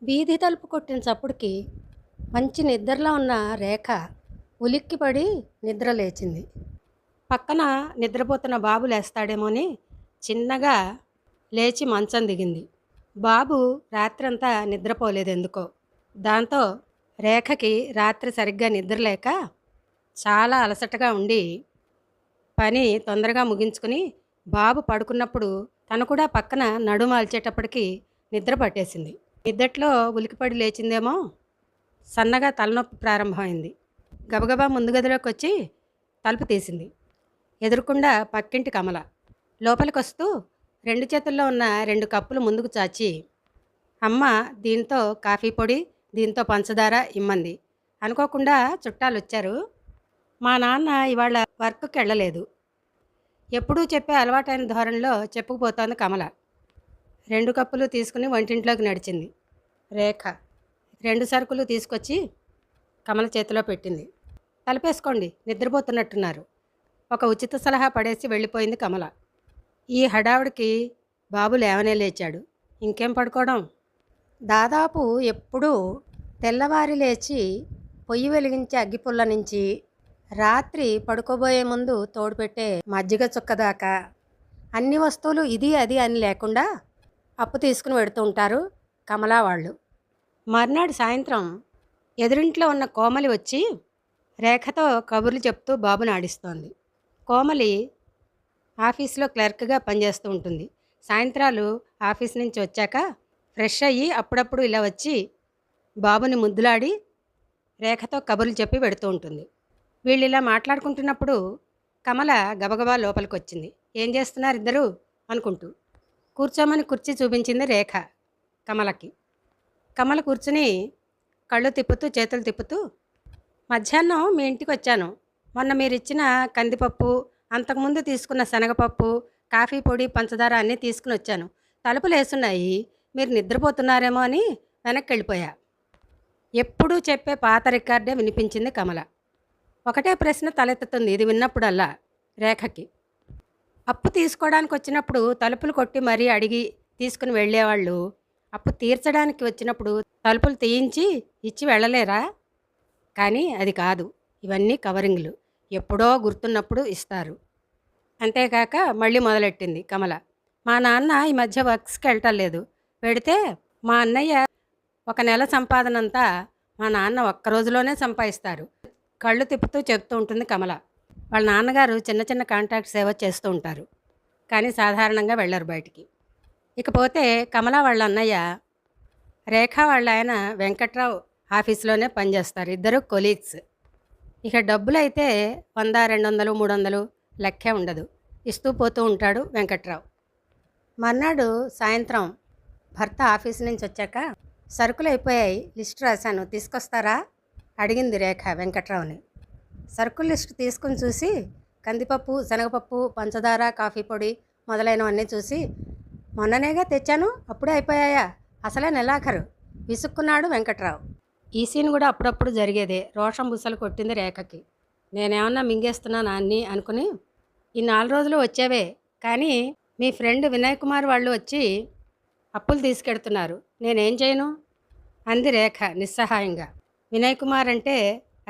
వీధి తలుపు కొట్టిన చప్పుడుకి మంచి నిద్రలో ఉన్న రేఖ ఉలిక్కిపడి నిద్ర లేచింది. పక్కన నిద్రపోతున్న బాబు లేస్తాడేమోని చిన్నగా లేచి మంచం దిగింది. బాబు రాత్రంతా నిద్రపోలేదెందుకో. దాంతో రేఖకి రాత్రి సరిగ్గా నిద్రలేక చాలా అలసటగా ఉండి పని తొందరగా ముగించుకుని బాబు పడుకున్నప్పుడు తను కూడా పక్కన నడుమాల్చేటప్పటికి నిద్ర పట్టేసింది. నిద్దట్లో ఉలికిపడి లేచిందేమో. సన్నగా తలనొప్పి ప్రారంభమైంది. గబగబా ముందు గదిలోకి వచ్చి తలుపు తీసింది. ఎదురుకుండా పక్కింటి కమల లోపలికొస్తూ 2 చేతుల్లో ఉన్న 2 కప్పులు ముందుకు చాచి, అమ్మ దీంతో కాఫీ పొడి, దీంతో పంచదార ఇమ్మంది. అనుకోకుండా చుట్టాలొచ్చారు. మా నాన్న ఇవాళ వర్క్కి వెళ్ళలేదు. ఎప్పుడూ చెప్పే అలవాటైన ధోరణిలో చెప్పుకుపోతోంది కమల. 2 కప్పులు తీసుకుని వంటింట్లోకి నడిచింది. రేఖ 2 సరుకులు తీసుకొచ్చి కమల చేతిలో పెట్టింది. తలుపేసుకోండి, నిద్రపోతున్నట్టున్నారు. ఒక ఉచిత సలహా పడేసి వెళ్ళిపోయింది కమల. ఈ హడావుడికి బాబు లేవనే లేచాడు. ఇంకేం పడుకోవడం. దాదాపు ఎప్పుడూ తెల్లవారి లేచి పొయ్యి వెలిగించే అగ్గిపుల్ల నుంచి రాత్రి పడుకోబోయే ముందు తోడుపెట్టే మజ్జిగ చుక్క దాకా అన్ని వస్తువులు ఇది అది అని లేకుండా అప్పు తీసుకుని పెడుతూ ఉంటారు కమలా వాళ్ళు. మర్నాడు సాయంత్రం ఎదురింట్లో ఉన్న కోమలి వచ్చి రేఖతో కబుర్లు చెప్తూ బాబుని ఆడిస్తోంది. కోమలి ఆఫీస్లో క్లర్క్గా పనిచేస్తూ ఉంటుంది. సాయంత్రాలు ఆఫీస్ నుంచి వచ్చాక ఫ్రెష్ అయ్యి అప్పుడప్పుడు ఇలా వచ్చి బాబుని ముద్దులాడి రేఖతో కబుర్లు చెప్పి పెడుతూ ఉంటుంది. వీళ్ళు ఇలా మాట్లాడుకుంటున్నప్పుడు కమల గబగబా లోపలికి వచ్చింది. ఏం చేస్తున్నారు ఇద్దరు అనుకుంటూ. కూర్చోమని కుర్చీ చూపించింది రేఖ కమలకి. కమల కూర్చుని కళ్ళు తిప్పుతూ చేతులు తిప్పుతూ, మధ్యాహ్నం మీ ఇంటికి వచ్చాను. మొన్న మీరు ఇచ్చిన కందిపప్పు, అంతకుముందు తీసుకున్న శనగపప్పు, కాఫీ పొడి, పంచదార అన్నీ తీసుకుని వచ్చాను. తలుపులు వేసున్నాయి, మీరు నిద్రపోతున్నారేమో అని వెనక్కి వెళ్ళిపోయా. ఎప్పుడూ చెప్పే పాత రికార్డే వినిపించింది కమల. ఒకటే ప్రశ్న తలెత్తుతుంది ఇది విన్నప్పుడల్లా రేఖకి. అప్పు తీసుకోవడానికి వచ్చినప్పుడు తలుపులు కొట్టి మరీ అడిగి తీసుకుని వెళ్ళేవాళ్ళు అప్పు తీర్చడానికి వచ్చినప్పుడు తలుపులు తీయించి ఇచ్చి వెళ్ళలేరా? కానీ అది కాదు. ఇవన్నీ కవరింగ్లు. ఎప్పుడో గుర్తున్నప్పుడు ఇస్తారు. అంతేకాక మళ్ళీ మొదలెట్టింది కమల. మా నాన్న ఈ మధ్య వర్క్స్కి వెళ్ళటం లేదు. పెడితే మా అన్నయ్య ఒక నెల సంపాదనంతా మా నాన్న ఒక్క రోజులోనే సంపాదిస్తారు. కళ్ళు తిప్పుతూ చెప్తూ ఉంటుంది కమల. వాళ్ళ నాన్నగారు చిన్న చిన్న కాంట్రాక్ట్ సేవ చేస్తూ ఉంటారు, కానీ సాధారణంగా వెళ్ళరు బయటికి. ఇకపోతే కమల వాళ్ళ అన్నయ్య రేఖ వాళ్ళ ఆయన వెంకట్రావు ఆఫీస్లోనే పనిచేస్తారు. ఇద్దరు కొలీగ్స్. ఇక డబ్బులు అయితే 100, 200, 300 లెక్కే ఉండదు. ఇస్తూ పోతూ ఉంటాడు వెంకట్రావు. మర్నాడు సాయంత్రం భర్త ఆఫీస్ నుంచి వచ్చాక సరుకులు అయిపోయాయి, లిస్టు రాశాను, తీసుకొస్తారా అడిగింది రేఖ వెంకట్రావుని. సరుకుల లిస్టు తీసుకుని చూసి కందిపప్పు, శనగపప్పు, పంచదార, కాఫీ పొడి మొదలైనవన్నీ చూసి, మొన్ననేగా తెచ్చాను, అప్పుడే అయిపోయాయా, అసలే నెలాఖరు విసుక్కున్నాడు వెంకట్రావు. ఈ సీన్ కూడా అప్పుడప్పుడు జరిగేదే. రోషం బుసలు కొట్టింది రేఖకి. నేనేమన్నా మింగేస్తున్నానా అన్నీ అనుకుని, ఈ 4 రోజులు వచ్చేవే, కానీ మీ ఫ్రెండ్ వినయ్ కుమార్ వాళ్ళు వచ్చి అప్పులు తీసుకెడుతున్నారు, నేనేం చేయను అంది రేఖ నిస్సహాయంగా. వినయ్ కుమార్ అంటే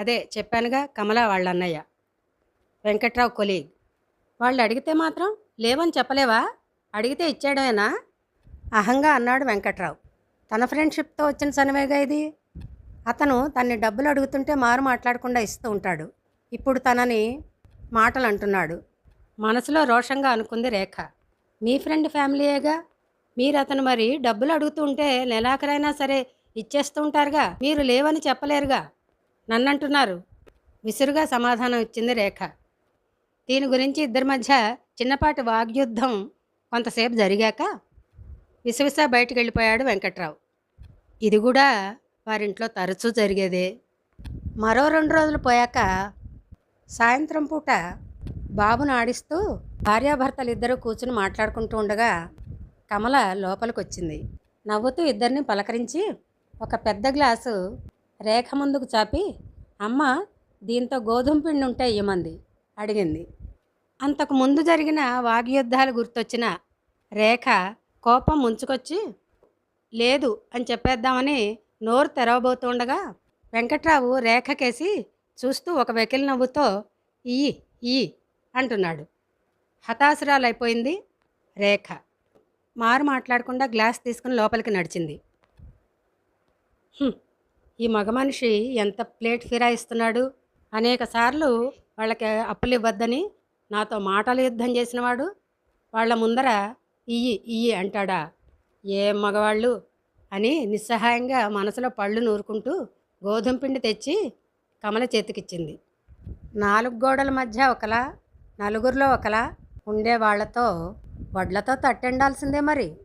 అదే చెప్పానుగా, కమల వాళ్ళ అన్నయ్య, వెంకట్రావు కొలీగ్. వాళ్ళు అడిగితే మాత్రం లేవని చెప్పలేవా? అడిగితే ఇచ్చేయడమేనా అహంగా అన్నాడు వెంకట్రావు. తన ఫ్రెండ్షిప్తో వచ్చిన సనివేగా ఇది. అతను తన్ని డబ్బులు అడుగుతుంటే మారు మాట్లాడకుండా ఇస్తూ ఉంటాడు. ఇప్పుడు తనని మాటలు అంటున్నాడు. మనసులో రోషంగా అనుకుంది రేఖ. మీ ఫ్రెండ్ ఫ్యామిలీయేగా, మీరు అతను మరి డబ్బులు అడుగుతూ ఉంటే నెలాఖరైనా సరే ఇచ్చేస్తూ ఉంటారుగా, మీరు లేవని చెప్పలేరుగా, నన్నంటున్నారు విసురుగా సమాధానం ఇచ్చింది రేఖ. దీని గురించి ఇద్దరి మధ్య చిన్నపాటి వాగ్యుద్ధం కొంతసేపు జరిగాక విసవిసా బయటికి వెళ్ళిపోయాడు వెంకట్రావు. ఇది కూడా వారింట్లో తరచూ జరిగేదే. మరో 2 రోజులు పోయాక సాయంత్రం పూట బాబును ఆడిస్తూ భార్యాభర్తలు ఇద్దరూ కూర్చుని మాట్లాడుకుంటూ ఉండగా కమల లోపలికి వచ్చింది. నవ్వుతూ ఇద్దరిని పలకరించి ఒక పెద్ద గ్లాసు రేఖ ముందుకు చాపి, అమ్మ దీంతో గోధుమ పిండి ఉంటే ఇయ్యమంది అడిగింది. అంతకు ముందు జరిగిన వాగ్యుద్ధాలు గుర్తొచ్చిన రేఖ కోపం ముంచుకొచ్చి, లేదు అని చెప్పేద్దామని నోరు తెరవబోతుండగా వెంకట్రావు రేఖకేసి చూస్తూ ఒక వెకిలి నవ్వుతో ఇయ్యి ఇయ్యి అంటున్నాడు. హతాశురాలైపోయింది రేఖ. మారు మాట్లాడకుండా గ్లాస్ తీసుకుని లోపలికి నడిచింది. "హ్మ్, ఈ మగ మనిషి ఎంత ప్లేట్ ఫిరాయిస్తున్నాడు. అనేక సార్లు వాళ్ళకి అప్పులు ఇవ్వద్దని నాతో మాటల యుద్ధం చేసినవాడు వాళ్ళ ముందర ఇయ్యి ఇయ్యి అంటాడా? ఏం మగవాళ్ళు" అని నిస్సహాయంగా మనసులో పళ్ళు నూరుకుంటూ గోధుమ పిండి తెచ్చి కమల చేతికిచ్చింది. నాలుగు గోడల మధ్య ఒకలా, నలుగురిలో ఒకలా ఉండే వాళ్లతో వడ్లతో తట్టెండాల్సిందే మరి.